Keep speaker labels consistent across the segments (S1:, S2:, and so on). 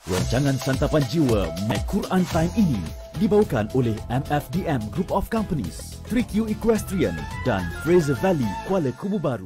S1: Rancangan Santapan Jiwa My Quran Time ini dibawakan oleh MFDM Group of Companies, 3Q Equestrian dan Fraser Valley Kuala Kubu Baru.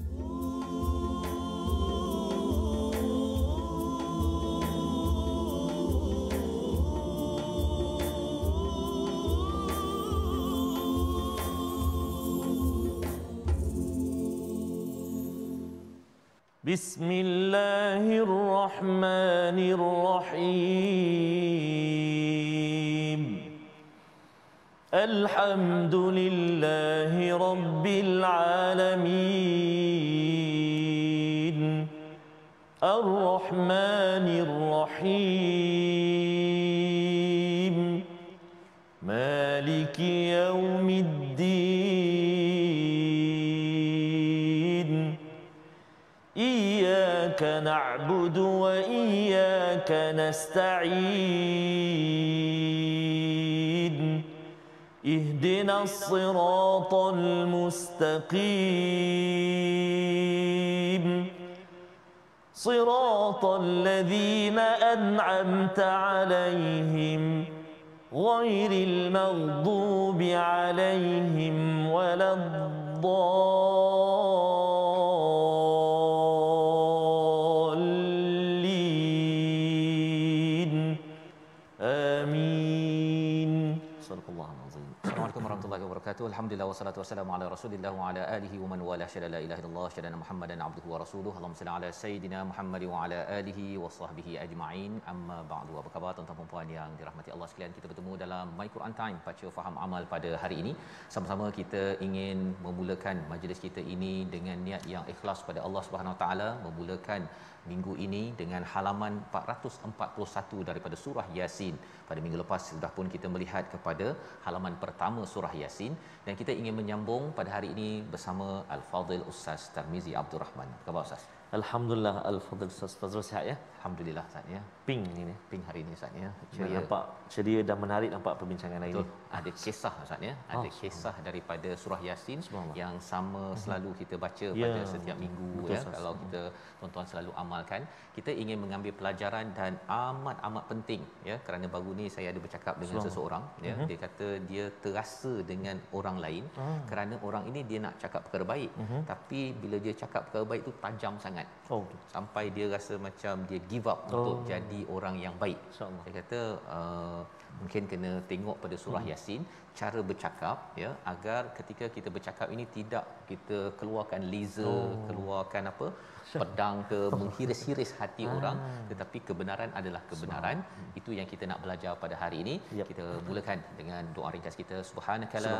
S2: Bismillahirrahmanirrahim. Alhamdulillahi Rabbil Alamin. Ar-Rahmanir-Rahim. Maliki Yawmiddin. Iyyaka na'budu wa iyyaka nasta'in. Ihdinas siratal mustaqim. Siratal ladzina an'amta 'alaihim ghairil maghdubi 'alaihim waladdallin. Amin. Sadaqallahul azim. Assalamualaikum warahmatullahi wabarakatuh. Alhamdulillah wassalatu wassalamu ala Rasulillah wa ala alihi wa man wala syada la ilaha illallah syada Muhammadan abduhu wa rasuluhu. Allahumma salli ala sayidina Muhammad wa ala alihi wa sahbihi ajma'in. Amma ba'du. Apa khabar tuan-tuan dan puan yang dirahmati Allah sekalian? Kita bertemu dalam My Quran Time, baca faham amal pada hari ini. Sama-sama kita ingin memulakan majlis kita ini dengan niat yang ikhlas pada Allah Subhanahu Wa Taala, memulakan minggu ini dengan halaman 441 daripada surah Yasin. Pada minggu lepas sudah pun kita melihat kepada halaman pertama surah Yasin dan kita ingin menyambung pada hari ini bersama Al-Fadhil Ustaz Tarmizi Abdul Rahman. Apa khabar Ustaz?
S3: Alhamdulillah, Al-Fadhil Ustaz Fazrul sihat ya?
S2: Alhamdulillah Ustaz ya.
S3: Ping ini.
S2: Ping hari ini Ustaz ya.
S3: Ceria. Nampak ceria dan menarik nampak perbincangan hari ini.
S2: Ada kisah Ustaz ya. Ada kisah daripada surah Yasin yang sama selalu kita baca pada setiap minggu. Betul, ya. Kalau kita tuan-tuan selalu amalkan, kita ingin mengambil pelajaran dan amat penting ya, kerana baru ni saya ada bercakap dengan seseorang ya, dia kata dia terasa dengan orang lain kerana orang ini dia nak cakap perkara baik, tapi bila dia cakap perkara baik tu tajam sangat. Sampai dia rasa macam dia give up untuk jadi orang yang baik. Saya kata mungkin kena tengok pada surah Yasin cara bercakap ya, agar ketika kita bercakap ini tidak kita keluarkan laser, keluarkan apa pedang ke menghiris-hiris hati orang, tetapi kebenaran adalah kebenaran. Itu yang kita nak belajar pada hari ini. Kita mulakan dengan doa ringkas kita. Subhanakala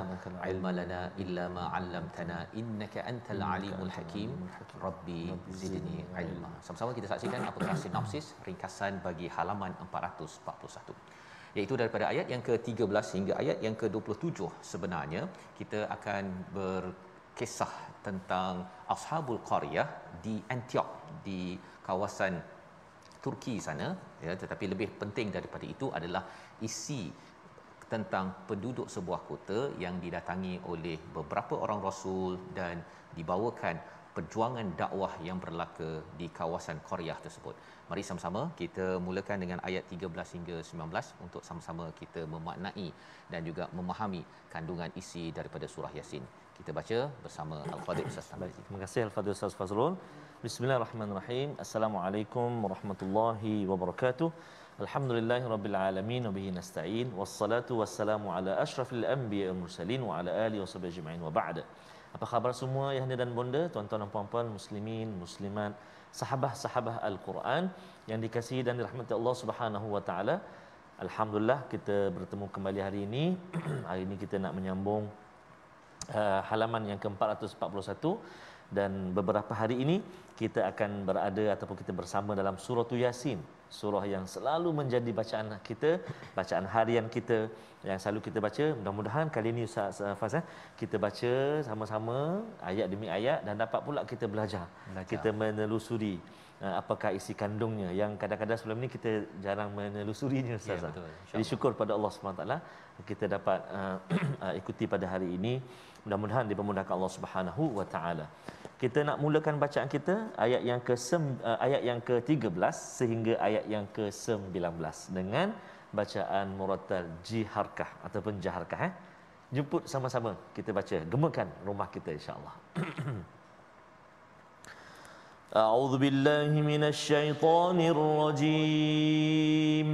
S2: ilma lana illa ma 'allamtana innaka antal alimul hakim. Rabbi zidni ilma. Sama-sama kita saksikan apakah sinopsis ringkasan bagi halaman 441, iaitu daripada ayat yang ke-13 hingga ayat yang ke-27. Sebenarnya kita akan berkisah tentang Ashabul Qaryah di Antioch, di kawasan Turki sana ya, tetapi lebih penting daripada itu adalah isi tentang penduduk sebuah kota yang didatangi oleh beberapa orang rasul dan dibawakan perjuangan dakwah yang berlaku di kawasan Qaryah tersebut. Mari sama-sama kita mulakan dengan ayat 13 hingga 19 untuk sama-sama kita memaknai dan juga memahami kandungan isi daripada surah Yasin. Kita baca bersama Al-Fadhil Ustaz Tarmizi.
S3: Terima kasih Al-Fadhil Ustaz Fazrul. Bismillahirrahmanirrahim. Assalamualaikum warahmatullahi wabarakatuh. Alhamdulillahirabbil alamin wa bihi nasta'in wassalatu wassalamu ala asyrafil anbiya'i wal mursalin wa ala alihi washabbihi ajma'in wa ba'd. Apa khabar semua ayah dan bonda, tuan-tuan dan puan-puan, muslimin, muslimat, sahabah-sahabah Al-Quran yang dikasihi dan dirahmati Allah Subhanahu wa taala. Alhamdulillah kita bertemu kembali hari ini. Hari ini kita nak menyambung halaman yang ke-441 dan beberapa hari ini kita akan berada ataupun kita bersama dalam surah Yasin, surah yang selalu menjadi bacaan kita, bacaan harian kita yang selalu kita baca. Mudah-mudahan kali ini Ustaz Faz kita baca sama-sama ayat demi ayat dan dapat pula kita belajar. Kita menelusuri apakah isi kandungnya, yang kadang-kadang sebelum ni kita jarang menelusurinya, Ustaz.
S2: Ya, betul.
S3: Jadi syukur pada Allah SWT kita dapat ikuti pada hari ini. Mudah-mudahan dipermudahkan Allah Subhanahu wa taala. Kita nak mulakan bacaan kita ayat yang ke-13 sehingga ayat yang ke-19 dengan bacaan murattal jiharkah ataupun jaharkah. Jemput sama-sama kita baca, gemakan rumah kita insya-Allah. A'udzu billahi minasy syaithanir rajim.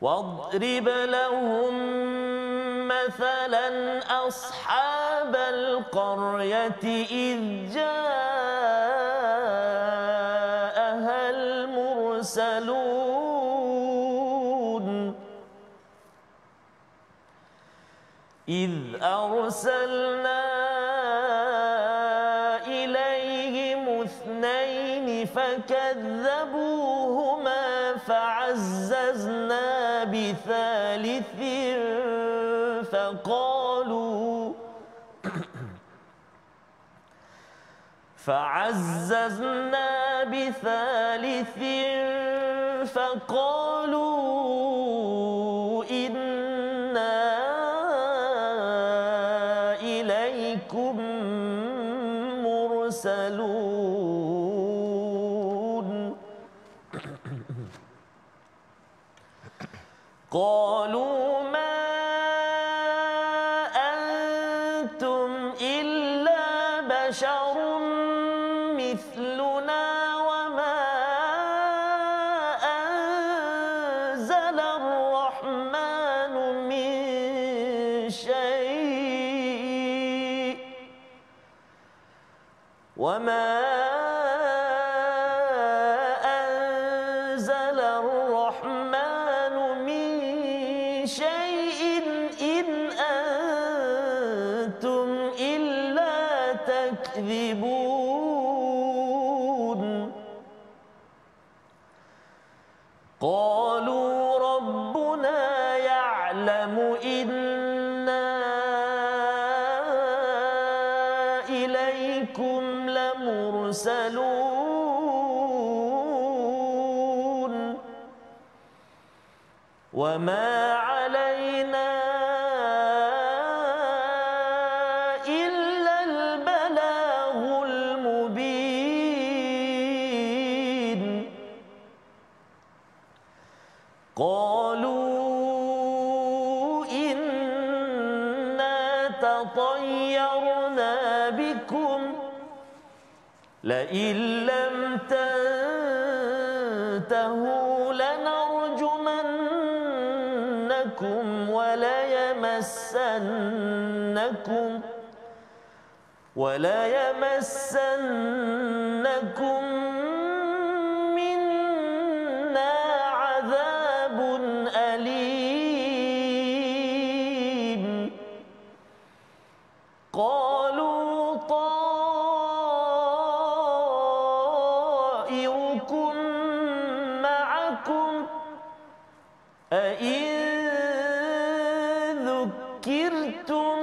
S3: واضرب لهم مثلا أصحاب القرية إذ جاءها المرسلون إذ أرسلنا إليهم اثنين فكذبوهما فعززنا بثالث فقالوا إنا إليكم مرسلون قالوا ما أنتم إلا بشر مثلنا وما أنزل الرحمن من شيء إن أنتم إلا تكذبون قالوا ربنا يعلم إنا إليكم لمرسلون وما علينا إلا البلاغ المبين قالوا إنا تطيرنا بكم لئن لم تنتهوا لنرجمنكم وليمسنكم منا عذاب أليم قالوا طائركم معكم أئن ذكرتم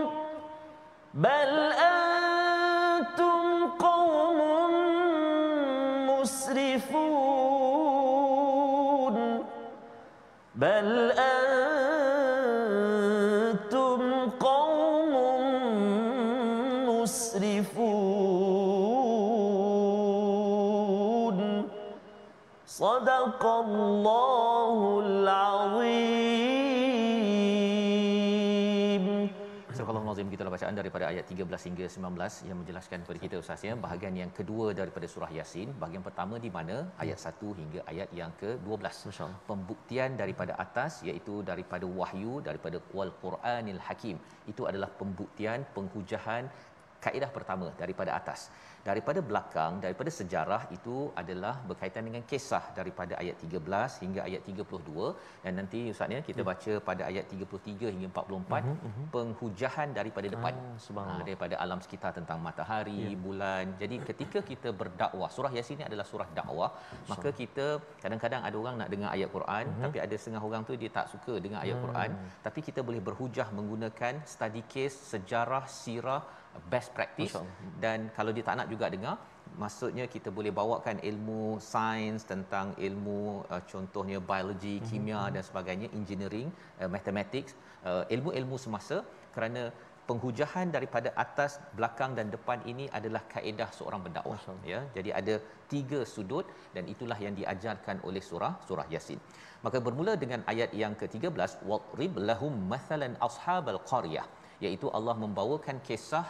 S3: بل أنتم قوم مسرفون صدق الله العظيم.
S2: Astagfirullahalazim. Gitulah bacaan daripada ayat 13 hingga 19 yang menjelaskan kepada kita Ustaz ya, bahagian yang kedua daripada surah Yasin. Bahagian pertama di mana ayat 1 hingga ayat yang ke-12. Masya-Allah. Pembuktian daripada atas iaitu daripada wahyu, daripada wal Quranil Hakim. Itu adalah pembuktian, penghujahan kaedah pertama daripada atas. Daripada belakang, daripada sejarah itu adalah berkaitan dengan kisah daripada ayat 13 hingga ayat 32, dan nanti Ustaz ya kita baca pada ayat 33 hingga 44 penghujahan daripada depan. Daripada alam sekitar tentang matahari, bulan. Jadi ketika kita berdakwah, surah Yasin ni adalah surah dakwah, maka kita kadang-kadang ada orang nak dengar ayat Quran tapi ada setengah orang tu dia tak suka dengar ayat Quran, tapi kita boleh berhujah menggunakan study case, sejarah, sirah, best practice. Dan kalau dia tak nak juga dengar, maksudnya kita boleh bawakan ilmu sains tentang ilmu contohnya biologi, kimia dan sebagainya, engineering, mathematics, ilmu-ilmu semasa, kerana penghujahan daripada atas, belakang dan depan ini adalah kaedah seorang pendakwah, ya. Jadi ada 3 sudut dan itulah yang diajarkan oleh surah Yasin. Maka bermula dengan ayat yang ke-13, wadrib lahum mathalan ashabal qaryah, iaitu Allah membawakan kisah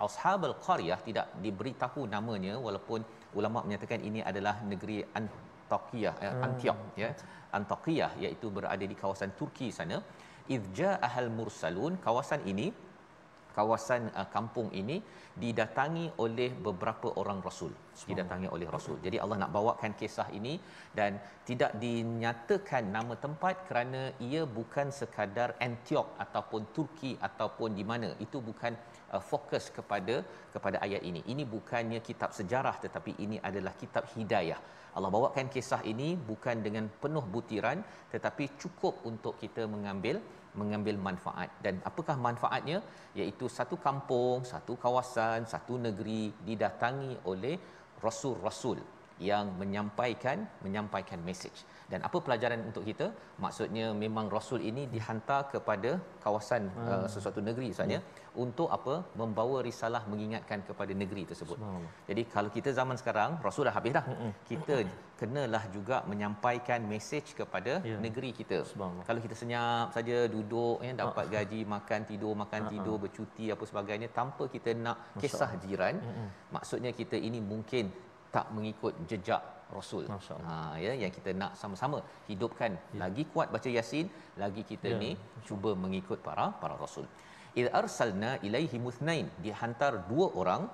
S2: ashabal qaryah. Tidak diberitahu namanya, walaupun ulama menyatakan ini adalah negeri Antiok, ya. Antakiyah, iaitu berada di kawasan Turki sana. Idja ahal mursalun, kawasan ini, kawasan kampung ini didatangi oleh beberapa orang rasul, didatangi oleh rasul. Jadi Allah nak bawakan kisah ini dan tidak dinyatakan nama tempat kerana ia bukan sekadar Antiok ataupun Turki ataupun di mana. Itu bukan fokus kepada ayat ini. Ini bukannya kitab sejarah, tetapi ini adalah kitab hidayah. Allah bawakan kisah ini bukan dengan penuh butiran, tetapi cukup untuk kita mengambil manfaat. Dan apakah manfaatnya? Iaitu satu kampung, satu kawasan, satu negeri didatangi oleh rasul-rasul yang menyampaikan message. Dan apa pelajaran untuk kita? Maksudnya memang rasul ini dihantar kepada kawasan sesuatu negeri misalnya, untuk apa? Membawa risalah, mengingatkan kepada negeri tersebut. Jadi kalau kita zaman sekarang, rasul dah habis dah. Kita kenalah juga menyampaikan message kepada negeri kita. Kalau kita senyap saja, duduk, ya, dapat gaji, makan tidur, bercuti apa sebagainya, tanpa kita nak kisah jiran, maksudnya kita ini mungkin tak mengikut jejak rasul. Ya, yang kita nak sama-sama hidupkan. Lagi kuat baca Yasin, lagi kita ni cuba mengikut para rasul. Id arsalna ilaihi muthnain, dihantar 2 orang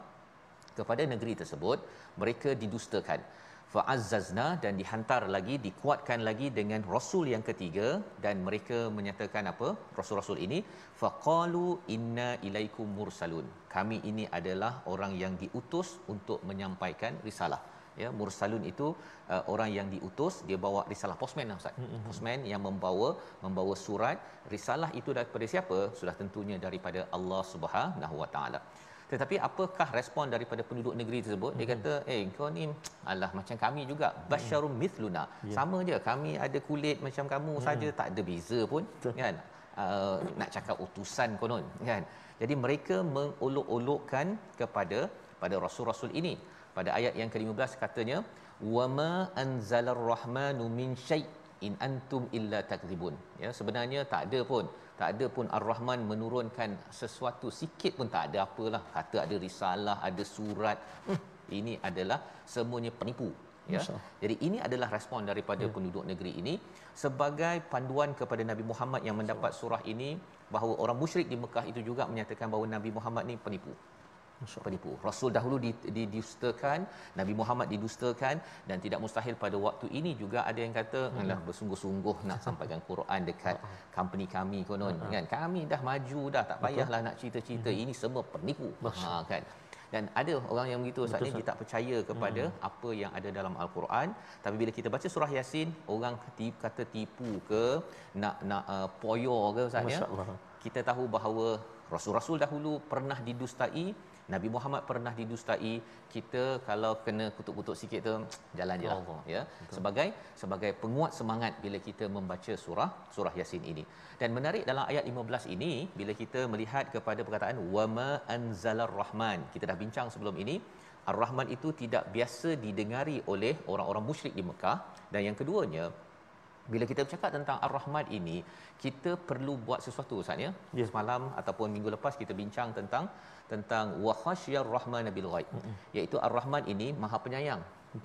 S2: kepada negeri tersebut, mereka didustakan. Fa'azzazna, dan dihantar lagi, dikuatkan lagi dengan rasul yang ketiga, dan mereka menyatakan apa? Rasul-rasul ini, faqalu inna ilaikum mursalun, kami ini adalah orang yang diutus untuk menyampaikan risalah. Ya, mursalun itu orang yang diutus, dia bawa risalah, postman lah Ustaz. Postman yang membawa surat. Risalah itu daripada siapa? Sudah tentunya daripada Allah Subhanahu Wa Taala. Tetapi apakah respon daripada penduduk negeri tersebut? Dia kata, kau ni alah macam kami juga, basyarum mithluna, sama je, kami ada kulit macam kamu saja, tak ada beza pun. Kan, nak cakap utusan konon, kan. Jadi mereka mengolok-olokkan kepada rasul-rasul ini. Pada ayat yang ke-15 katanya, wama anzalar rahmanu min syai' in antum illa takdzibun. Ya, sebenarnya tak ada pun Ar-Rahman menurunkan sesuatu sikit pun, tak ada, apalah kata ada risalah, ada surat, ini adalah semuanya penipu, ya. Jadi ini adalah respon daripada penduduk negeri ini sebagai panduan kepada Nabi Muhammad yang mendapat surah ini, bahawa orang musyrik di Mekah itu juga menyatakan bahawa Nabi Muhammad ni penipu. Rasul dahulu didustakan, Nabi Muhammad didustakan, dan tidak mustahil pada waktu ini juga ada yang kata, alah bersungguh-sungguh nak sampaikan Quran dekat company kami konon, kan, kami dah maju dah, tak payahlah nak cerita-cerita, ini semua penipu, kan. Dan ada orang yang begitu saat ini, dia tak percaya kepada apa yang ada dalam Al-Quran. Tapi bila kita baca surah Yasin, orang kata tipu ke, nak poyo ke Ustaz, ya. Kita tahu bahawa rasul-rasul dahulu pernah didustai, Nabi Muhammad pernah didustai. Kita kalau kena kutuk-kutuk sikit tu, jalan je lah, ya. Sebagai penguat semangat bila kita membaca surah Yasin ini. Dan menarik dalam ayat 15 ini, bila kita melihat kepada perkataan wama anzalar rahman, kita dah bincang sebelum ini, Ar-Rahman itu tidak biasa didengari oleh orang-orang musyrik di Mekah. Dan yang keduanya, bila kita bercakap tentang Ar-Rahman ini, kita perlu buat sesuatu Ustaz, ya. Semalam ataupun minggu lepas kita bincang tentang wa khasyar rahman bil ghaib, iaitu Ar-Rahman ini Maha Penyayang,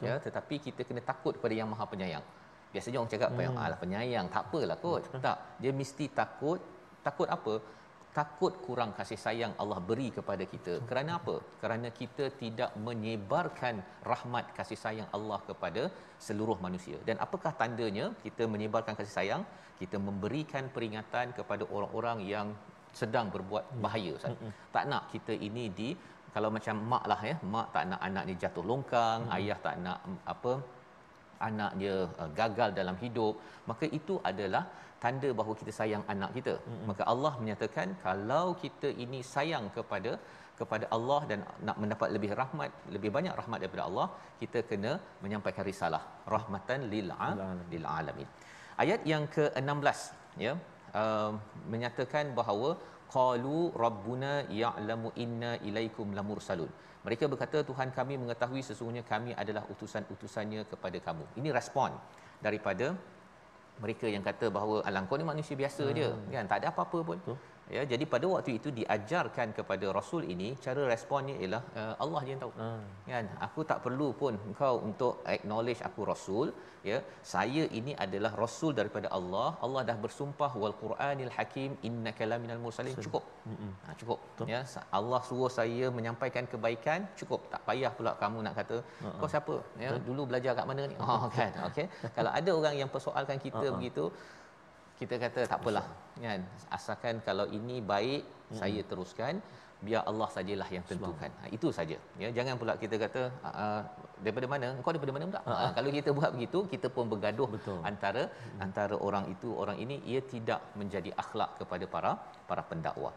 S2: ya, tetapi kita kena takut kepada yang Maha Penyayang. Biasanya orang cakap alah penyayang, tak apalah kot. Tak, dia mesti takut apa? Takut kurang kasih sayang Allah beri kepada kita. Kerana apa? Kerana kita tidak menyebarkan rahmat kasih sayang Allah kepada seluruh manusia. Dan apakah tandanya kita menyebarkan kasih sayang? Kita memberikan peringatan kepada orang-orang yang sedang berbuat bahaya. Tak nak kita ini kalau macam mak lah, ya, mak tak nak anak dia jatuh longkang, ayah tak nak anak dia gagal dalam hidup, maka itu adalah tanda bahawa kita sayang anak kita. Maka Allah menyatakan kalau kita ini sayang kepada Allah dan nak mendapat lebih rahmat, lebih banyak rahmat daripada Allah, kita kena menyampaikan risalah rahmatan lil alamin. Ayat yang ke-16 ya, menyatakan bahawa qalu rabbuna ya'lamu inna ilaikum lamursalun. Mereka berkata Tuhan kami mengetahui sesungguhnya kami adalah utusan-utusannya kepada kamu. Ini respon daripada mereka yang kata bahawa alang kau ni manusia biasa je kan, tak ada apa-apa pun. Ya, jadi pada waktu itu diajarkan kepada rasul ini, cara responnya ialah Allah je yang tahu. Kan, aku tak perlu pun engkau untuk acknowledge aku rasul, ya. Saya ini adalah rasul daripada Allah. Allah dah bersumpah wal Quranil Hakim innaka laminal mursalin. Cukup. Cukup. Ya, Allah suruh saya menyampaikan kebaikan, cukup. Tak payah pula kamu nak kata kau siapa? Ya, dulu belajar kat mana ni? Kan. Okey. Kalau ada orang yang persoalkan kita begitu, kita kata tak apalah kan, asalkan kalau ini baik saya teruskan, biar Allah sajalah yang tentukan. Itu saja ya, jangan pula kita kata daripada mana engkau, daripada mana pula. Kalau kita buat begitu, kita pun bergaduh. antara orang itu orang ini, ia tidak menjadi akhlak kepada para pendakwah.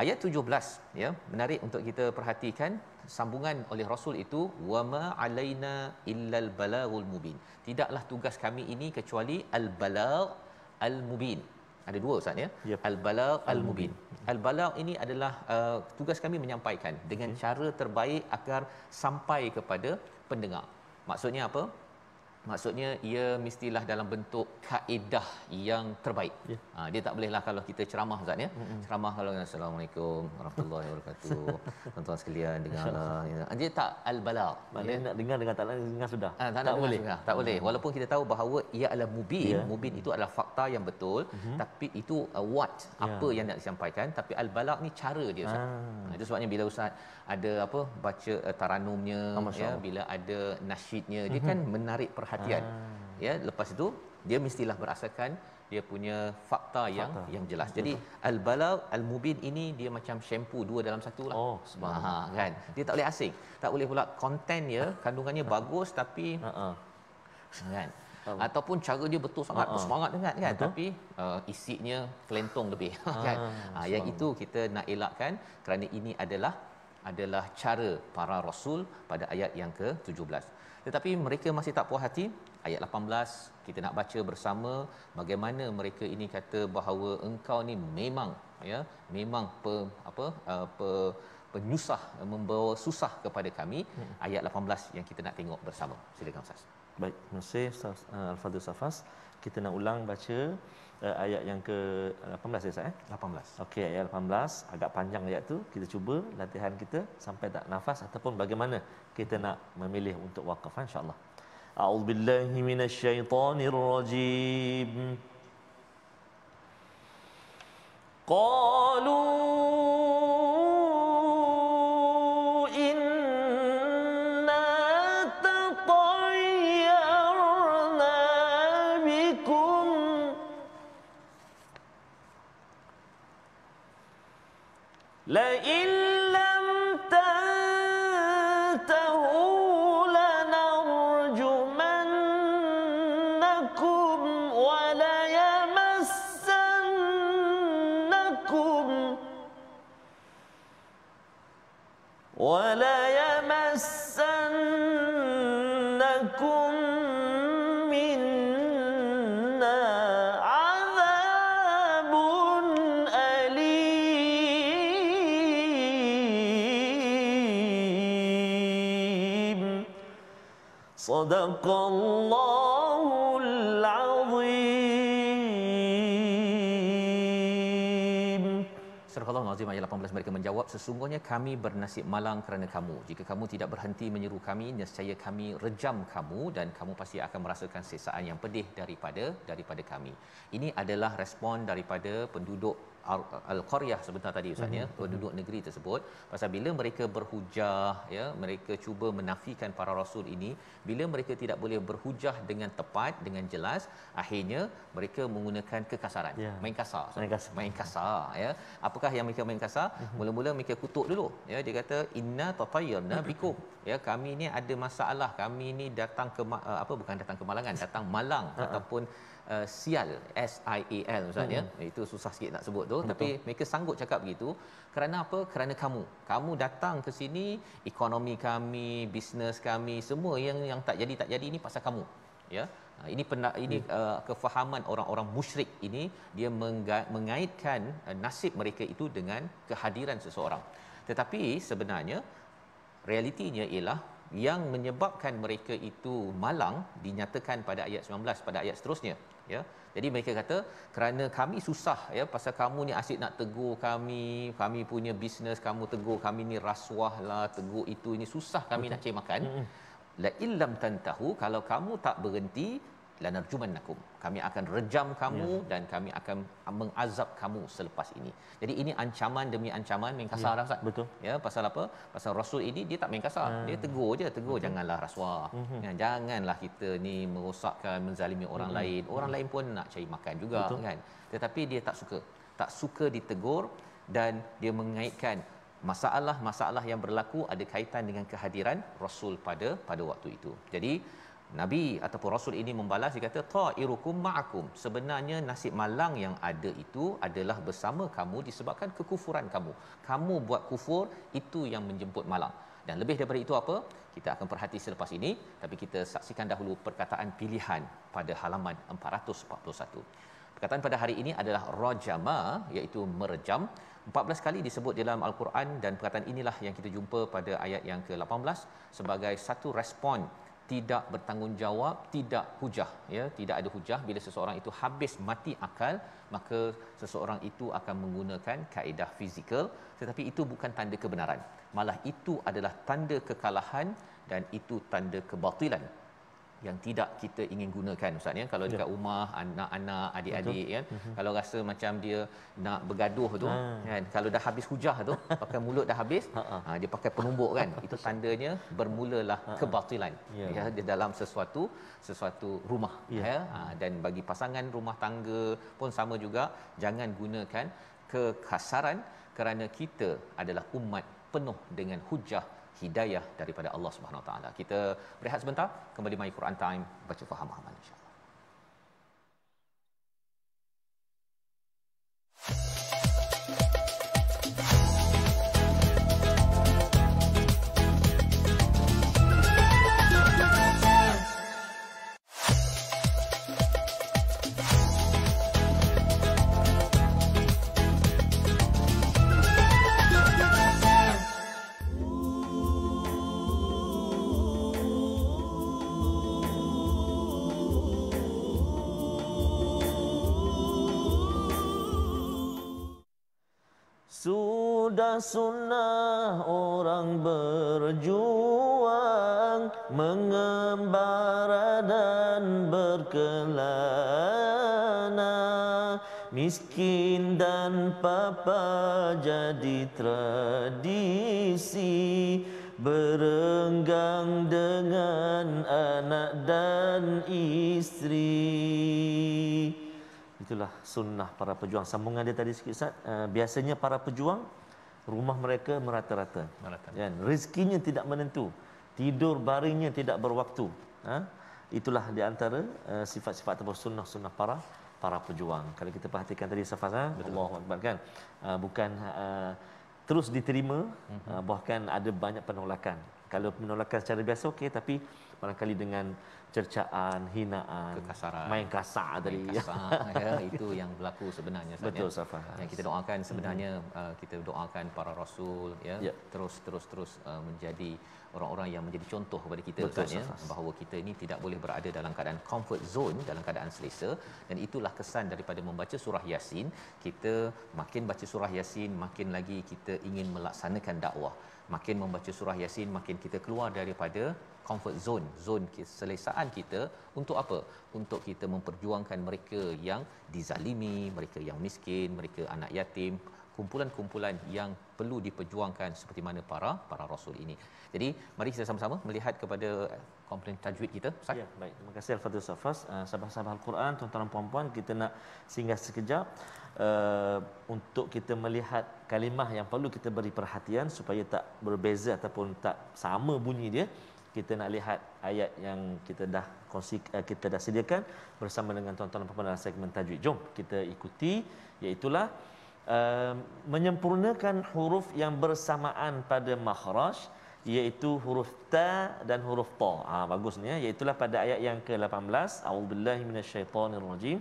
S2: Ayat 17 ya, menarik untuk kita perhatikan sambungan oleh rasul itu, wama alaina illal balaghul mubin. Tidaklah tugas kami ini kecuali al balagh al mubin. Ada dua ustaz ya. Al balagh al mubin. Al balagh ini adalah tugas kami menyampaikan dengan cara terbaik agar sampai kepada pendengar. Maksudnya apa? Maksudnya ia mestilah dalam bentuk kaedah yang terbaik. Dia tak bolehlah kalau kita ceramah ustaz ya. Ceramah kalau assalamualaikum warahmatullahi wabarakatuh. Tuan-tuan sekalian dengarlah. Dia tak al-balagh.
S3: Maknanya nak dengar dengan tak nak dengar sudah.
S2: Tak boleh. Tak boleh. Walaupun kita tahu bahawa ia adalah mubin. Mubin itu adalah fakta yang betul, tapi itu apa yang nak disampaikan, tapi al-balagh ni cara dia ustaz. Itu sebabnya bila ustaz ada apa baca taranumnya ya, bila ada nasyidnya, dia kan menarik perhatian. Ya, lepas itu dia mestilah berasaskan dia punya fakta yang jelas. Jadi al-balagh al-mubin ini dia macam shampoo dua dalam satu lah. Kan, dia tak boleh asing, tak boleh pula konten dia kandungannya bagus tapi kan, ataupun cara dia betul sangat bersemangat sangat kan, tapi isinya kelentong lebih kan. Yang itu kita nak elakkan, kerana ini adalah cara para rasul pada ayat yang ke-17. Tetapi mereka masih tak puas hati. Ayat 18 kita nak baca bersama bagaimana mereka ini kata bahawa engkau ni memang penyusah, membawa susah kepada kami. Ayat 18 yang kita nak tengok bersama. Silakan Ustaz.
S3: Baik, terima kasih Ustaz Al-Fadhil Safas. Kita nak ulang baca ayat yang ke-18 ya Ustaz 18. Okey, ayat 18 agak panjang ayat tu. Kita cuba latihan kita sampai tak nafas ataupun bagaimana kita nak memilih untuk waqaf insya-Allah. A'udzubillahi minasyaitonirrajim. Qalu لئن لم تنتهوا لنرجمنكم وليمسنكم منا عذاب أليم صدق الله العظيم.
S2: Surah Al-Azim ayat 18 mereka menjawab, sesungguhnya kami bernasib malang kerana kamu. Jika kamu tidak berhenti menyeru kami, nescaya kami rejam kamu dan kamu pasti akan merasakan siksaan yang pedih daripada kami. Ini adalah respon daripada penduduk Al-Qaryah sebentar tadi ustaz ya, penduduk negeri tersebut. Pasal bila mereka berhujah ya, mereka cuba menafikan para rasul ini, bila mereka tidak boleh berhujah dengan tepat, dengan jelas, akhirnya mereka menggunakan kekasaran. Main kasar ya. Apakah yang mereka main kasar? Mula-mula mereka kutuk dulu ya, dia kata inna tatayyarna bikum ya, kami ni ada masalah, kami ni datang ke bukan datang kemalangan, datang malang ataupun sial, SIAL Ustaz ya. Itu susah sikit nak sebut tu. Tapi mereka sanggup cakap begitu kerana apa? Kerana kamu datang ke sini, ekonomi kami, bisnes kami, semua yang tak jadi ni pasal kamu. Ya. Ini kefahaman orang-orang musyrik ini, dia mengaitkan nasib mereka itu dengan kehadiran seseorang. Tetapi sebenarnya realitinya ialah yang menyebabkan mereka itu malang dinyatakan pada ayat 19, pada ayat seterusnya, ya. Jadi mereka kata kerana kami susah, ya, pasal kamu ni asyik nak tegur kami punya bisnes, kamu tegur kami ni rasuah lah, tegur itu ini susah kami nak cari makan. La illam tantahu, kalau kamu tak berhenti, lanarjumannakum, kami akan rejam kamu dan kami akan mengazab kamu selepas ini. Jadi ini ancaman demi ancaman, main kasar dah Ustaz.
S3: Betul.
S2: Ya, pasal apa? Pasal Rasul ini dia tak main kasar. Dia tegur je, janganlah rasuah. Ya, janganlah kita ni merosakkan, menzalimi orang lain. Orang lain pun nak cari makan juga. Betul. Kan. Tetapi dia tak suka ditegur, dan dia mengaitkan masalah-masalah yang berlaku ada kaitan dengan kehadiran Rasul pada waktu itu. Jadi Nabi ataupun Rasul ini membalas, dia kata ta'irukum ma'akum, sebenarnya nasib malang yang ada itu adalah bersama kamu disebabkan kekufuran kamu buat kufur, itu yang menjemput malang. Dan lebih daripada itu apa, kita akan perhati selepas ini. Tapi kita saksikan dahulu perkataan pilihan pada halaman 441. Perkataan pada hari ini adalah rajama, iaitu merejam. 14 kali disebut dalam Al-Quran, dan perkataan inilah yang kita jumpa pada ayat yang ke-18 sebagai satu respon tidak bertanggungjawab, tidak hujah, ya, tidak ada hujah. Bila seseorang itu habis mati akal, maka seseorang itu akan menggunakan kaedah fizikal, tetapi itu bukan tanda kebenaran, malah itu adalah tanda kekalahan, dan itu tanda kebatilan yang tidak kita ingin gunakan Ustaz ya. Kalau dekat rumah, anak-anak, adik-adik kan, kalau rasa macam dia nak bergaduh tu kan, kalau dah habis hujah tu, pakai mulut dah habis, dia pakai penumbuk kan, itu tandanya bermulalah kebatilan ya di dalam sesuatu rumah ya. Dan bagi pasangan rumah tangga pun sama juga, jangan gunakan kekasaran, kerana kita adalah umat penuh dengan hujah hidayah daripada Allah Subhanahu Wa Taala. Kita berehat sebentar, kembali My Quran Time, baca faham amal insya-Allah.
S3: Sudah sunnah orang berjuang, mengembara dan berkelana, miskin dan papa jadi tradisi, berenggang dengan anak dan isteri. Itulah sunnah para pejuang. Sambungan dia tadi sikit Ustaz, biasanya para pejuang rumah mereka merata-rata. Kan? Rezekinya tidak menentu, tidur baringnya tidak berwaktu. Itulah di antara sifat-sifat atau sunnah-sunnah para pejuang. Kalau kita perhatikan tadi Safaz, Allahu Akbar kan, bukan terus diterima, bahkan ada banyak penolakan. Kalau penolakan secara biasa okey, tapi barangkali dengan cercaan, hinaan,
S2: kekasaran,
S3: main kasar tadi.
S2: Ya, itu yang berlaku sebenarnya.
S3: Betul Safa.
S2: Yang kita doakan sebenarnya, kita doakan para rasul ya, terus menjadi orang-orang yang menjadi contoh kepada kita Ustaz ya, bahawa kita ini tidak boleh berada dalam keadaan comfort zone, dalam keadaan selesa. Dan itulah kesan daripada membaca surah Yasin. Kita makin baca surah Yasin, makin lagi kita ingin melaksanakan dakwah. Makin membaca surah Yasin, makin kita keluar daripada comfort zone, keselesaan kita. Untuk apa? Untuk kita memperjuangkan mereka yang dizalimi, mereka yang miskin, mereka anak yatim, kumpulan-kumpulan yang perlu diperjuangkan seperti mana para rasul ini. Jadi mari kita sama-sama melihat kepada komplain tajwid kita Ustaz.
S3: Ya, baik. Terima kasih Al-Fadhil Safas. Sahabat-sahabat Al-Quran, tuan-tuan dan puan-puan, kita nak singgah sekejap untuk kita melihat kalimah yang perlu kita beri perhatian supaya tak berbeza ataupun tak sama bunyi dia. kita nak lihat ayat yang kita dah sediakan bersama dengan tuan-tuan dan puan-puan dalam segmen tajwid. Jom kita ikuti, iaitulah menyempurnakan huruf yang bersamaan pada makhraj, iaitu huruf ta dan huruf ta. Bagus ni ya, iaitulah pada ayat yang ke-18. A'udzubillahi minasyaitonirrajim.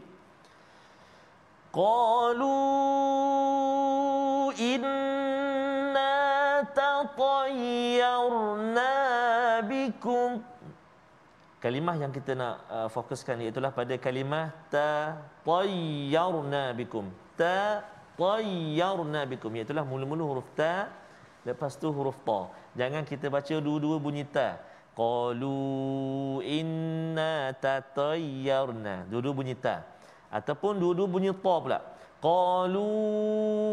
S3: Qalu inna tatayyarna bikum. Kalimah yang kita nak fokuskan iaitulah pada kalimah tatayyarna bikum. Tatayyarna bikum, iaitulah mula-mula huruf ta, lepas tu huruf ta. Jangan kita baca dua-dua bunyi ta. Qalu inna tatayyarna, dua-dua bunyi ta. Ataupun dua-dua bunyi ta pula. Qalu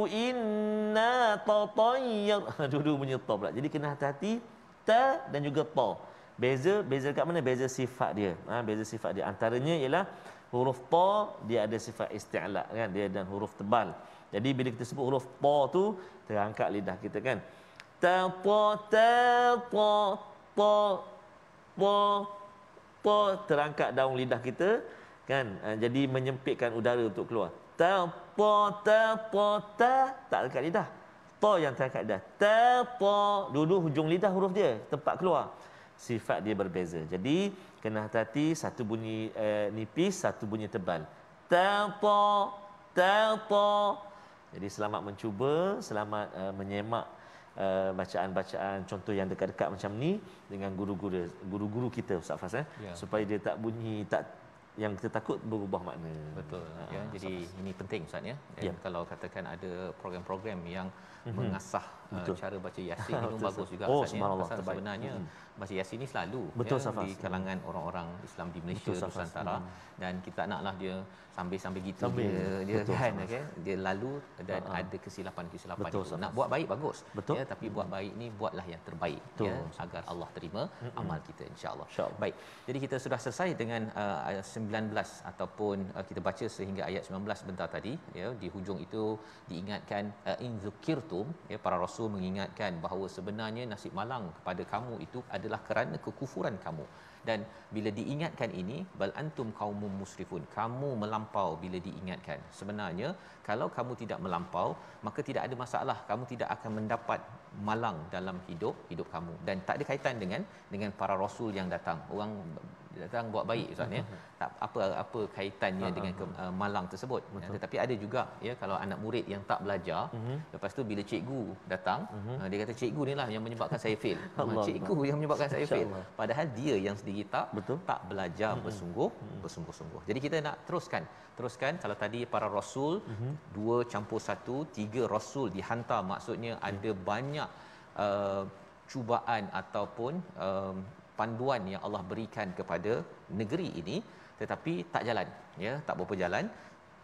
S3: inna tatayyar, dua-dua bunyi ta pula. Jadi kena hati-hati ta dan juga ta. Beza kat mana? Beza sifat dia. Beza sifat dia. Antaranya ialah huruf ta dia ada sifat isti'la kan, dia dan huruf tebal. Jadi bila kita sebut huruf ta tu terangkat lidah kita kan. Ta ta ta ta ta ta, terangkat daun lidah kita kan. Jadi menyempitkan udara untuk keluar. Ta ta ta ta ta, tak dekat lidah. Ta yang terangkat lidah. Ta ta, dua-dua hujung lidah huruf dia, tempat keluar. Sifat dia berbeza. Jadi kena hati-hati, satu bunyi nipis, satu bunyi tebal. Ta ta ta ta. Jadi selamat mencuba, selamat menyemak bacaan-bacaan contoh yang dekat-dekat macam ni dengan guru-guru kita Ustaz Fas supaya dia tak bunyi tak yang kita takut berubah makna.
S2: Betul. Ya, jadi ini penting Ustaz ya. Dan kalau katakan ada program-program yang mengasah cara baca Yasin itu bagus juga Ustaz ya. Sebenarnya baca Yasin ni selalu di kalangan orang-orang Islam di Malaysia, Nusantara, dan kita naklah dia sambil gitu dia kan, okay? Dia lalu dan ada kesilapan-kesilapan itu. Nak buat baik bagus ya, tapi buat baik ni buatlah yang terbaik ya, agar Allah terima amal kita insya-Allah. Baik. Jadi kita sudah selesai dengan ayat 19 ataupun kita baca sehingga ayat 19 sebentar tadi ya. Di hujung itu diingatkan in zukirtum ya, para rasul mengingatkan bahawa sebenarnya nasib malang kepada kamu itu adalah kerana kekufuran kamu. Dan bila diingatkan ini, bal antum qaumum musrifun, kamu melampau bila diingatkan. Sebenarnya kalau kamu tidak melampau, maka tidak ada masalah, kamu tidak akan mendapat malang dalam hidup kamu. Dan tak ada kaitan dengan para rasul yang datang. Orang datang buat baik Ustaz ya. Tak apa kaitannya dengan malang tersebut. Ya, tetapi ada juga ya, kalau anak murid yang tak belajar, lepas tu bila cikgu datang, dia kata cikgu ni lah yang menyebabkan saya fail. Cikgu yang menyebabkan saya fail. Padahal dia yang sendiri tak belajar bersungguh-sungguh. Jadi kita nak teruskan kalau tadi para rasul 2 campur 1, 3 rasul dihantar, maksudnya ada banyak cubaan ataupun panduan yang Allah berikan kepada negeri ini, tetapi tak jalan ya, tak berapa jalan.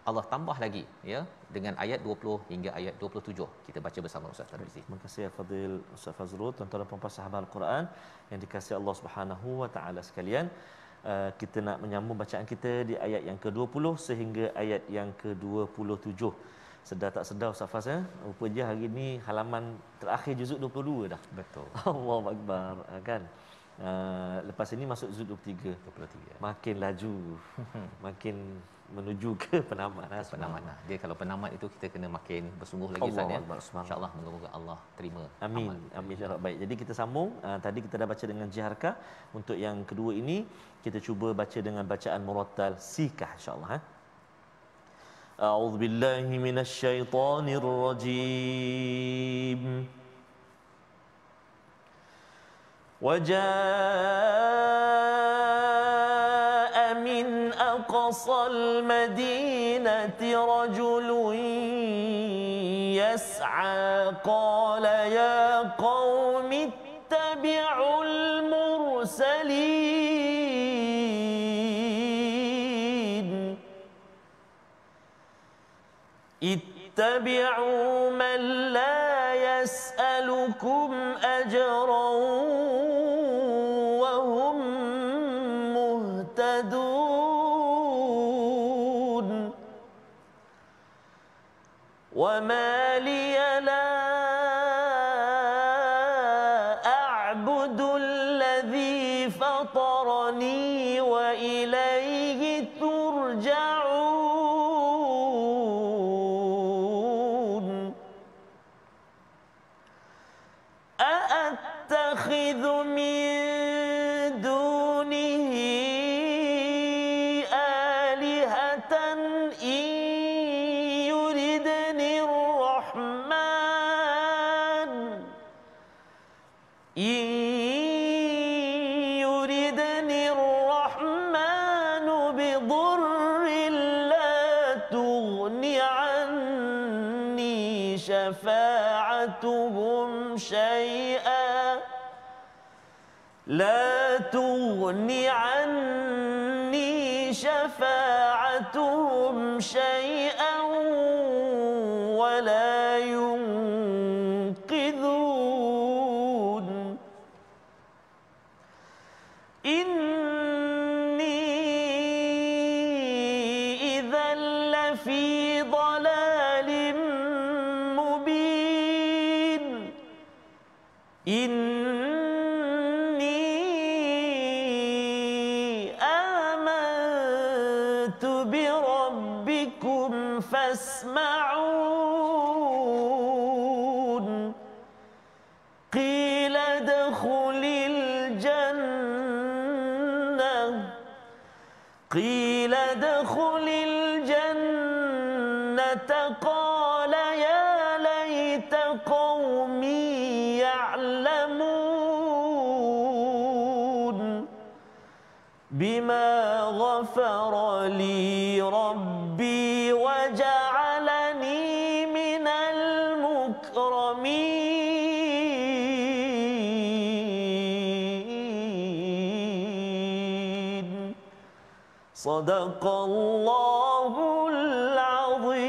S2: Allah tambah lagi ya dengan ayat 20 hingga ayat 27. Kita baca bersama Ustaz Tarmizi.
S3: Terima kasih Fadil Ustaz Fazrul, tuan-tuan dan puan-puan sahabat Al-Quran yang dikasihi Allah Subhanahu wa taala sekalian. Kita nak menyambung bacaan kita di ayat yang ke-20 sehingga ayat yang ke-27. Sedar tak sedar Ustaz Faz ya, rupanya hari ni halaman terakhir juzuk 22 dah.
S2: Betul.
S3: Allahu akbar kan. Lepas ini masuk juzuk 23. Makin laju. Makin menuju ke penamat.
S2: Dia kalau penamat itu kita kena makin bersungguh lagi Ustaz ya. Insya-Allah moga-moga Allah terima.
S3: Amin. Amin ya rabbal. Baik. Jadi kita sambung. Tadi kita dah baca dengan jiharkah. Untuk yang kedua ini kita cuba baca dengan bacaan murattal sikah insya-Allah A'udzu billahi minasyaitonir rajim. وجاء من أقصى المدينة رجل يسعى قال يا قوم اتبعوا المرسلين اتبعوا من لا يسألكم أجرا وما لي لا أعبد الذي وإليه ترجعون أأتخذ من دونه آلهة إن يردني الرحمن بضر لا تغن عني شفاعتهم شيئا ولا ينقذون إني إذا لفي ضلال مبين إني آمنت بربكم فاسمعون قيل ادخل الجنة قال يا ليت قومي يعلمون بما غفر لي ربي وجعلني من المكرمين صدق الله العظيم.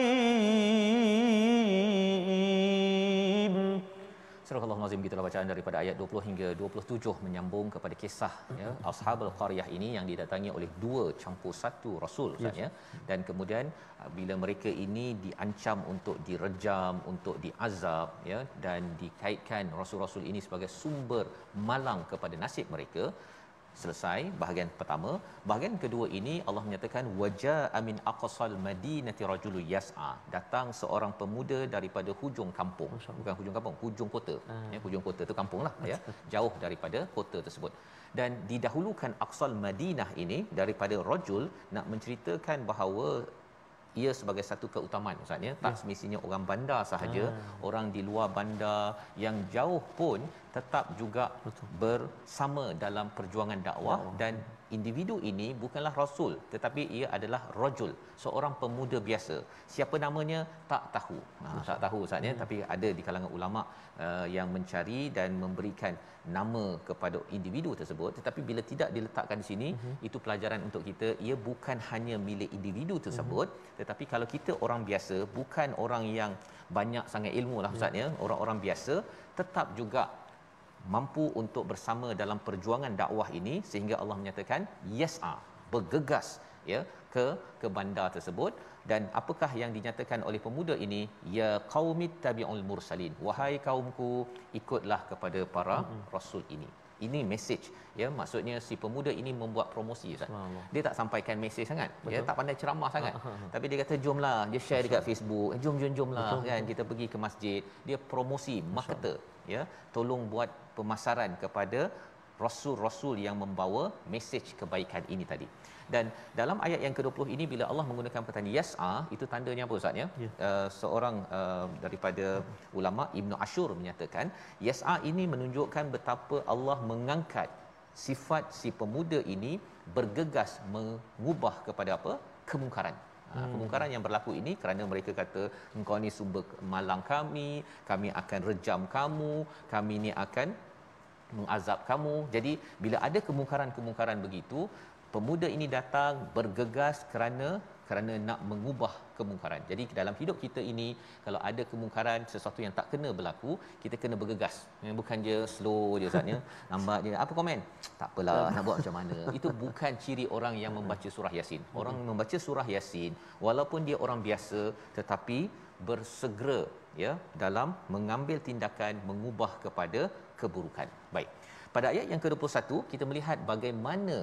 S2: Surah Al-Nazim, gitulah bacaan daripada ayat 20 hingga 27 menyambung kepada kisah ya Ashabul Qaryah ini yang didatangi oleh dua campur satu rasul ya. Dan kemudian bila mereka ini diancam untuk direjam, untuk diazab ya, dan dikaitkan rasul-rasul ini sebagai sumber malang kepada nasib mereka. Selesai bahagian pertama. Bahagian kedua ini Allah menyatakan waja'a min aqsal madinati rajulun yas'a. Datang seorang pemuda daripada hujung kampung. Bukan hujung kampung, hujung kota. Ya, hujung kota tu kampunglah ya. Jauh daripada kota tersebut. Dan didahulukan aqsal Madinah ini daripada rajul nak menceritakan bahawa ia sebagai satu keutamaan Ustaz ya. Tak semestinya orang bandar sahaja, orang di luar bandar yang jauh pun tetap juga bersama dalam perjuangan dakwah. Dan individu ini bukanlah rasul tetapi ia adalah rajul, seorang pemuda biasa. Siapa namanya tak tahu. Tak tahu Ustaz ya, tapi ada di kalangan ulama yang mencari dan memberikan nama kepada individu tersebut. Tetapi bila tidak diletakkan di sini, itu pelajaran untuk kita. Ia bukan hanya milik individu tersebut, tetapi kalau kita orang biasa, bukan orang yang banyak sangat ilmu lah Ustaz ya, orang-orang biasa tetap juga mampu untuk bersama dalam perjuangan dakwah ini, sehingga Allah menyatakan yas'a, bergegas ya ke bandar tersebut. Dan apakah yang dinyatakan oleh pemuda ini? Ya qaumit tabi'ul mursalin, wahai kaumku, ikutlah kepada para rasul ini. Ini mesej ya, maksudnya si pemuda ini membuat promosi Ustaz. Dia tak sampaikan mesej sangat. Dia tak pandai ceramah sangat. Tapi dia kata jomlah, dia share dekat Facebook, jomlah kan kita pergi ke masjid. Dia promosi, marketer ya, tolong buat pemasaran kepada rasul-rasul yang membawa mesej kebaikan ini tadi. Dan dalam ayat yang ke-20 ini bila Allah menggunakan perkataan yas'a, itu tandanya apa Ustaz ya? Seorang daripada ulama Ibnu Ashur menyatakan yas'a ini menunjukkan betapa Allah mengangkat sifat si pemuda ini bergegas mengubah kepada apa? Kemungkaran. Kemungkaran yang berlaku ini kerana mereka kata engkau ni sumber malang kami akan rejam kamu, kami ni akan mengazab kamu. Jadi bila ada kemungkaran begitu, pemuda ini datang bergegas kerana nak mengubah kemungkaran. Jadi dalam hidup kita ini kalau ada kemungkaran, sesuatu yang tak kena berlaku, kita kena bergegas. Bukan je slow je Ustaz ya. Lambat je. Apa komen? Tak apalah, nak buat macam mana. Itu bukan ciri orang yang membaca surah Yasin. Orang membaca surah Yasin walaupun dia orang biasa tetapi bersegera ya dalam mengambil tindakan mengubah kepada keburukan. Baik. Pada ayat yang ke-21 kita melihat bagaimana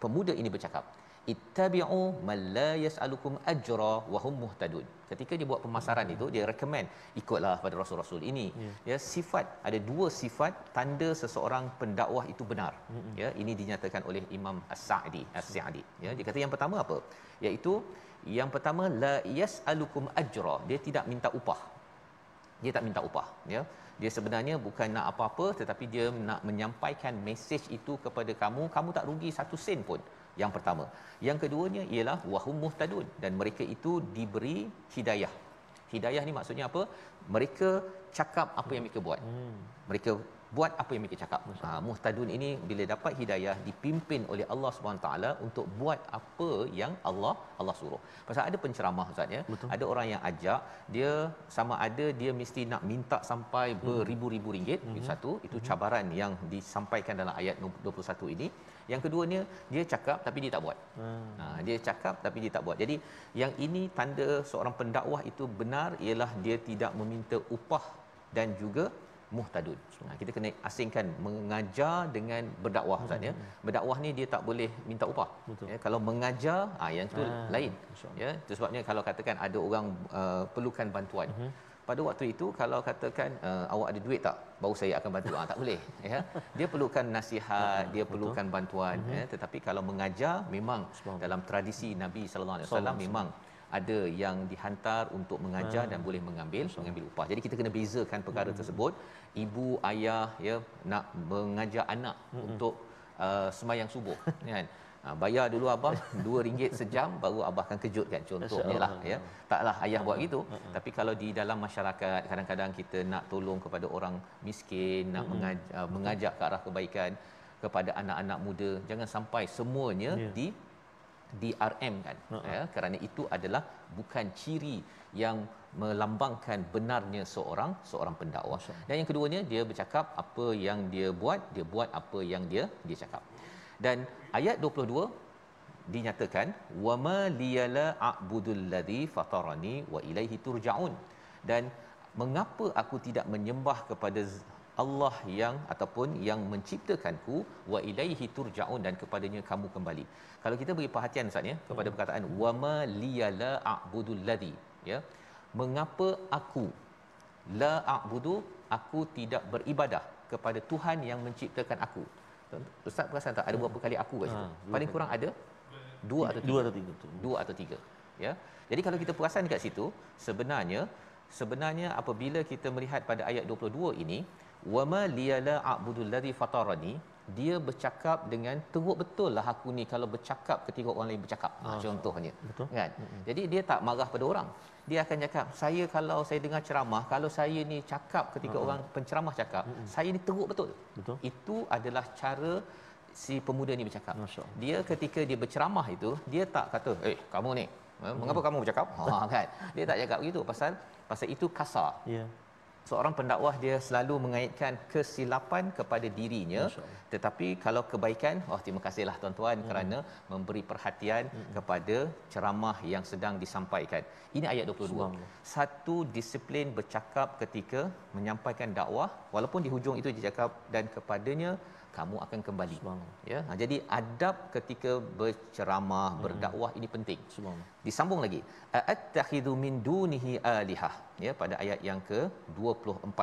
S2: pemuda ini bercakap, ittabi'u man la yas'alukum ajra wa hum muhtadun. Ketika dia buat pemasaran itu, dia recommend ikutlah pada rasul-rasul ini. Ya, sifat, ada dua sifat tanda seseorang pendakwah itu benar. Ya, ini dinyatakan oleh Imam As-Sa'di. Ya, dia kata yang pertama apa? Iaitu yang pertama, la yas'alukum ajra, dia tidak minta upah. Dia tak minta upah, ya. Dia sebenarnya bukan nak apa-apa, tetapi dia nak menyampaikan mesej itu kepada kamu, kamu tak rugi satu sen pun. Yang pertama. Yang keduanya ialah wahum muhtadun, dan mereka itu diberi hidayah. Hidayah ni maksudnya apa? Mereka cakap apa yang mereka buat. Mereka buat apa yang mereka cakap. Muhtadun ini bila dapat hidayah, dipimpin oleh Allah Subhanahu taala untuk buat apa yang Allah suruh. Pasal ada penceramah ustaz ya. Ada orang yang ajak, dia sama ada dia mesti nak minta sampai beribu-ribu ringgit. Satu, itu cabaran yang disampaikan dalam ayat 21 ini. Yang keduanya, dia cakap tapi dia tak buat. Dia cakap tapi dia tak buat. Jadi yang ini tanda seorang pendakwah itu benar ialah dia tidak meminta upah dan juga muhtadun. Kita kena asingkan mengajar dengan berdakwah ustaz ya. Berdakwah ni dia tak boleh minta upah. Ya, kalau mengajar yang itu lain. Ya, itu sebabnya kalau katakan ada orang perlukan bantuan. Pada waktu itu kalau katakan awak ada duit tak, baru saya akan bantu. Tak boleh ya. Dia perlukan nasihat, dia perlukan bantuan ya. Tetapi kalau mengajar, memang dalam tradisi Nabi sallallahu alaihi wasallam memang ada yang dihantar untuk mengajar dan boleh mengambil upah. Jadi kita kena bezakan perkara tersebut. Ibu ayah ya nak mengajar anak untuk sembahyang subuh kan. Bayar dulu abah RM2 sejam, baru abah akan kejutkan, contohnya lah ya. Taklah ayah buat gitu. Tapi kalau di dalam masyarakat, kadang-kadang kita nak tolong kepada orang miskin, nak mengajak ke arah kebaikan kepada anak-anak muda, jangan sampai semuanya di RM kan ya, kerana itu adalah bukan ciri yang melambangkan benarnya seorang pendakwah. Dan yang keduanya, dia bercakap apa yang dia buat apa yang dia cakap. Dan ayat 22 dinyatakan wama liyala a'budul ladzi fatarani wa ilaihi turja'un, dan mengapa aku tidak menyembah kepada Allah yang ataupun yang menciptakanku, wa ilaihi turja'un, dan kepadanya kamu kembali. Kalau kita beri perhatian ustaz ya kepada perkataan wama liyala a'budul ladzi, ya, mengapa aku la a'budu, aku tidak beribadah kepada Tuhan yang menciptakan aku. Ustaz perasan tak ada berapa kali aku kat situ? Paling kurang ada 2 atau 3. Ya. Jadi kalau kita perasan dekat situ, sebenarnya apabila kita melihat pada ayat 22 ini, wama liyala a'budul ladzi fatarani, dia bercakap dengan teruk betul lah aku ni kalau bercakap ketika orang lain bercakap. Contohnya. Betul. Kan? Jadi dia tak marah pada orang. Dia akan cakap, saya kalau saya dengar ceramah, kalau saya ni cakap ketika orang penceramah cakap, saya ni teruk betul. Itu adalah cara si pemuda ni bercakap. Dia ketika dia berceramah itu, dia tak kata, kamu ni, mengapa kamu bercakap? Kan? Dia tak cakap begitu, pasal itu kasar. Seorang pendakwah dia selalu mengaitkan kesilapan kepada dirinya, tetapi kalau kebaikan, terima kasihlah tuan-tuan kerana memberi perhatian kepada ceramah yang sedang disampaikan. Ini ayat 22. Satu disiplin bercakap ketika menyampaikan dakwah, walaupun di hujung itu dia cakap dan kepadanya kamu akan kembali. Ya, jadi adab ketika berceramah, berdakwah ini penting. Disambung lagi, attakhidhu min dunihi alihah, ya, pada ayat yang ke-24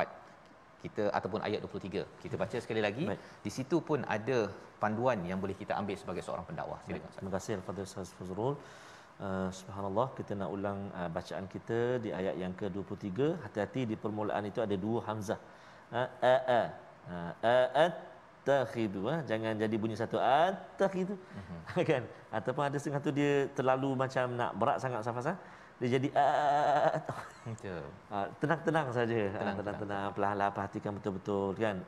S2: kita ataupun ayat 23 kita baca sekali lagi. Di situ pun ada panduan yang boleh kita ambil sebagai seorang pendakwah. Silakan.
S3: Terima kasih kepada Ustaz Fazrul. Subhanallah, kita nak ulang bacaan kita di ayat yang ke-23. Hati-hati di permulaan itu ada 2 hamzah. Takhidu, jangan jadi bunyi satu takhidu, kan? Ataupun ada setengah tu dia terlalu macam nak berat sangat safasa, dia jadi tenang-tenang saja, tenang-tenang, perlahan-lahan perhatikan betul-betul, kan?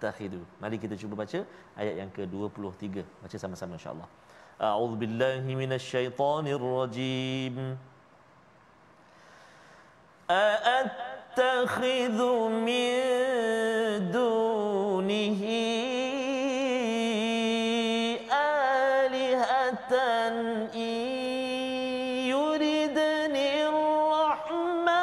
S3: Takhidu. Mari kita cuba baca ayat yang ke-23, baca sama-sama insya-Allah. A'udzubillahi minasyaitonirrajim. Attakhidhu min dunihi alihatan yuridni ar-rahman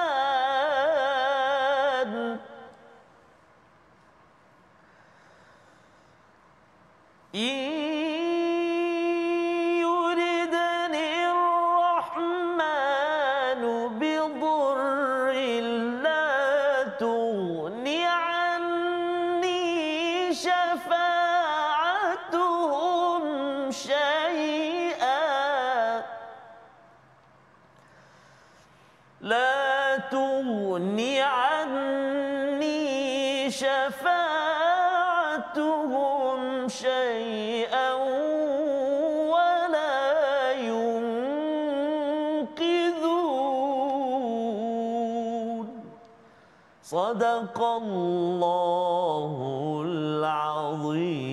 S3: Sadaqallahul azim.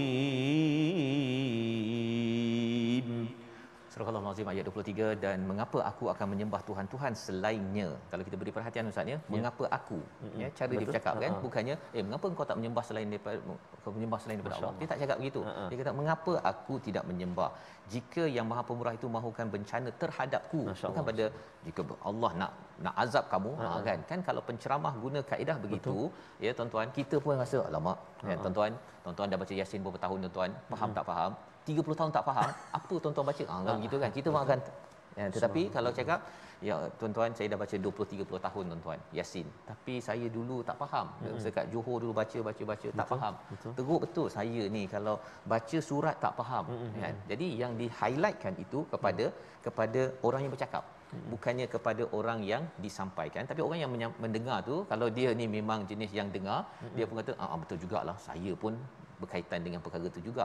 S2: Surah Al-Azim ayat 23, dan mengapa aku akan menyembah Tuhan-Tuhan selainnya. Kalau kita beri perhatian Ustaz ya, mengapa aku? Ya, cara dia bercakap kan, bukannya mengapa engkau tak menyembah selain daripada Allah. Dia tak cakap begitu. Dia kata mengapa aku tidak menyembah? Jika yang Maha Pemurah itu mahukan bencana terhadapku, bukan pada jika Allah nak azab kamu, kan kalau penceramah guna kaedah begitu, ya tuan-tuan, kita pun rasa alamak, ya tuan-tuan dah baca Yasin berapa tahun tuan-tuan, faham tak faham? 30 tahun tak faham apa tuan-tuan baca, kalau gitu kan kita pun akan tetapi kalau cakap ya tuan-tuan, saya dah baca 20-30 tahun tuan-tuan Yasin, tapi saya dulu tak faham. Dekat Johor dulu baca tak faham. Teruk betul saya ni kalau baca surat tak faham, kan. Jadi yang di highlightkan itu kepada orang yang bercakap, bukannya kepada orang yang disampaikan. Tapi orang yang mendengar tu, kalau dia ni memang jenis yang dengar, dia pun kata betul jugalah, saya pun berkaitan dengan perkara itu juga.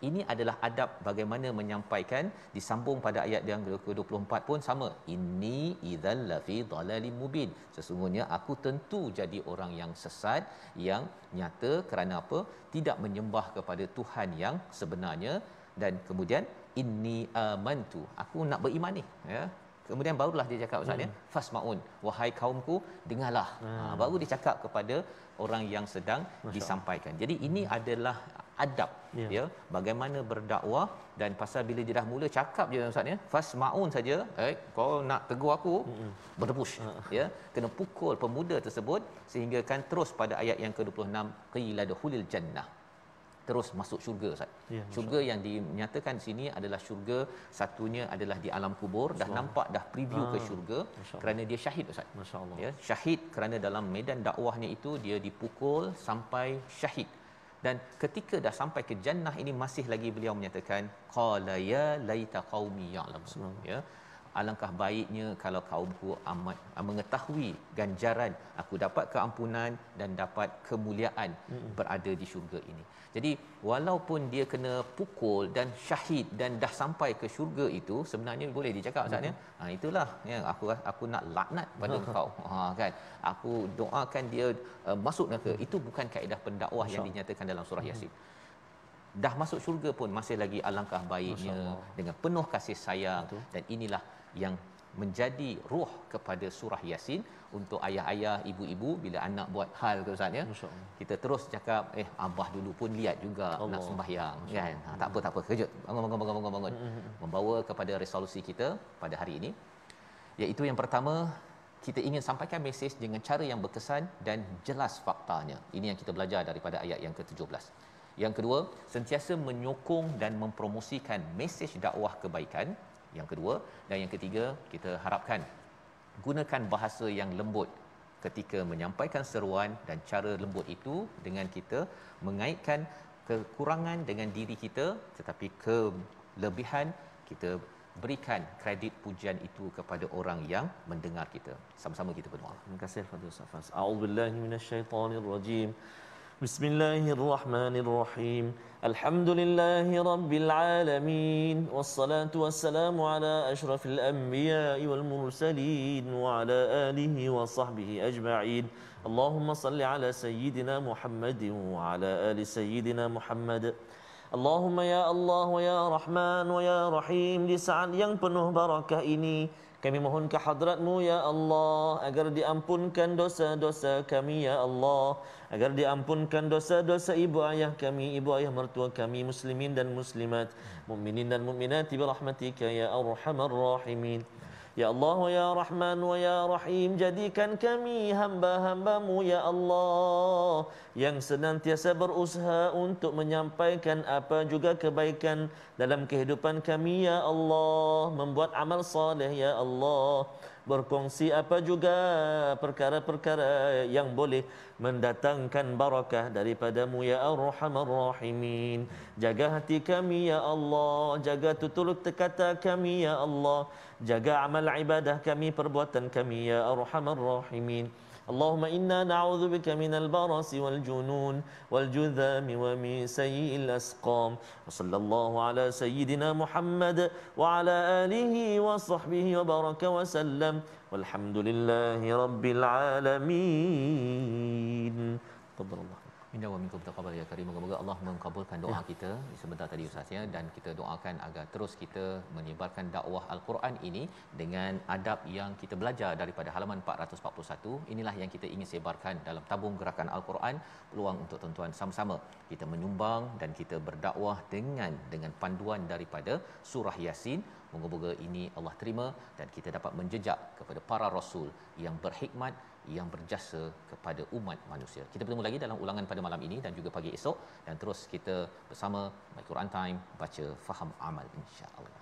S2: Ini adalah adab bagaimana menyampaikan. Disambung pada ayat yang ke-24 pun sama, inni idzal lafi dhalalim mubin, sesungguhnya aku tentu jadi orang yang sesat yang nyata. Kerana apa? Tidak menyembah kepada Tuhan yang sebenarnya. Dan kemudian inni amantu, aku nak beriman ni, ya. Kemudian barulah dia cakap Ustaz ya, fasmaun, wahai kaumku dengarlah. Baru dia cakap kepada orang yang sedang disampaikan. Jadi ini adalah adab, ya, bagaimana berdakwah. Dan pasal bila dia dah mula cakap je Ustaz ya, fasmaun saja, kau nak tegur aku, berdebush, ya, kena pukul pemuda tersebut sehingga kan terus pada ayat yang ke-26, qila dukhulil jannah, terus masuk syurga Ustaz. Syurga yang dinyatakan di sini adalah syurga satunya adalah di alam kubur. Dah nampak dah preview ke syurga kerana dia syahid Ustaz. Masya-Allah. Ya, syahid kerana dalam medan dakwahnya itu dia dipukul sampai syahid. Dan ketika dah sampai ke jannah ini masih lagi beliau menyatakan qala ya laita qaumi ya'lamun. Ya, alangkah baiknya kalau kaumku amat mengetahui ganjaran aku dapat keampunan dan dapat kemuliaan berada di syurga ini. Jadi walaupun dia kena pukul dan syahid dan dah sampai ke syurga itu, sebenarnya boleh dicakap Ustaz ya, itulah ya, aku nak laknat pada engkau, kan, aku doakan dia masuk neraka. Itu bukan kaedah pendakwah yang dinyatakan dalam surah Yasin. Dah masuk syurga pun masih lagi alangkah baiknya, dengan penuh kasih sayang. Dan inilah yang menjadi ruh kepada surah Yasin untuk ayah-ayah, ibu-ibu bila anak buat hal ke Ustaz ya. Kita terus cakap abah dulu pun lihat juga Allah nak sembahyang, kan. Tak apa kejut. Bangun. Membawa kepada resolusi kita pada hari ini, iaitu yang pertama, kita ingin sampaikan mesej dengan cara yang berkesan dan jelas faktanya. Ini yang kita belajar daripada ayat yang ke-17. Yang kedua, sentiasa menyokong dan mempromosikan mesej dakwah kebaikan. Yang kedua, dan yang ketiga, kita harapkan gunakan bahasa yang lembut ketika menyampaikan seruan, dan cara lembut itu dengan kita mengaitkan kekurangan dengan diri kita, tetapi kelebihan kita berikan kredit pujian itu kepada orang yang mendengar kita. Sama-sama kita berdoa.
S3: Terima kasih Fadil Safas. A'udzubillahi minasyaitonirrajim. Bismillahirrahmanirrahim. Alhamdulillahi rabbil alamin. Wassalatu wassalamu ala asyrafil anbiya'i wal mursalin wa ala alihi wa sahbihi ajma'in. Allahumma salli ala sayyidina Muhammadin wa ala ali sayyidina Muhammad. Allahumma ya Allah wa ya Rahman wa ya Rahim, di saat yang penuh barakah ini kami mohon ke hadrat-Mu ya Allah agar diampunkan dosa-dosa kami ya Allah, agar diampunkan dosa-dosa ibu ayah kami, ibu ayah mertua kami, muslimin dan muslimat, mukminin dan mukminat bi rahmatika ya arhamar rahimin. Ya Allah wa ya Rahman wa ya Rahim, jadikan kami hamba-hamba-Mu ya Allah yang senantiasa berusaha untuk menyampaikan apa juga kebaikan dalam kehidupan kami ya Allah, membuat amal saleh ya Allah, berkongsi apa juga perkara-perkara yang boleh mendatangkan barakah daripada-Mu ya Arhamar Rahimin. Jaga hati kami ya Allah, jaga tutur kata kami ya Allah, jaga amal ibadah kami, perbuatan kami ya Arhamar Rahimin. Allahumma inna na'udzubika minal barasi wal junun wal judhami wa min sayyi'il asqam. Wa sallallahu ala sayyidina Muhammad wa ala alihi wa sahbihi wa baraka wa sallam. Walhamdulillahi rabbil alamin. Tafadhallah.
S2: Minna wa minkum taqabbal ya karim. Moga-moga Allah mengabulkan doa kita sebentar tadi Ustaz ya, dan kita doakan agar terus kita menyebarkan dakwah al-Quran ini dengan adab yang kita belajar daripada halaman 441. Inilah yang kita ingin sebarkan dalam tabung gerakan al-Quran. Peluang untuk tuan-tuan sama-sama kita menyumbang dan kita berdakwah dengan panduan daripada surah Yasin. Moga-moga ini Allah terima dan kita dapat menjejak kepada para rasul yang berhikmat, yang berjasa kepada umat manusia. Kita bertemu lagi dalam ulangan pada malam ini dan juga pagi esok, dan terus kita bersama My Quran Time, baca, faham, amal, insya-Allah.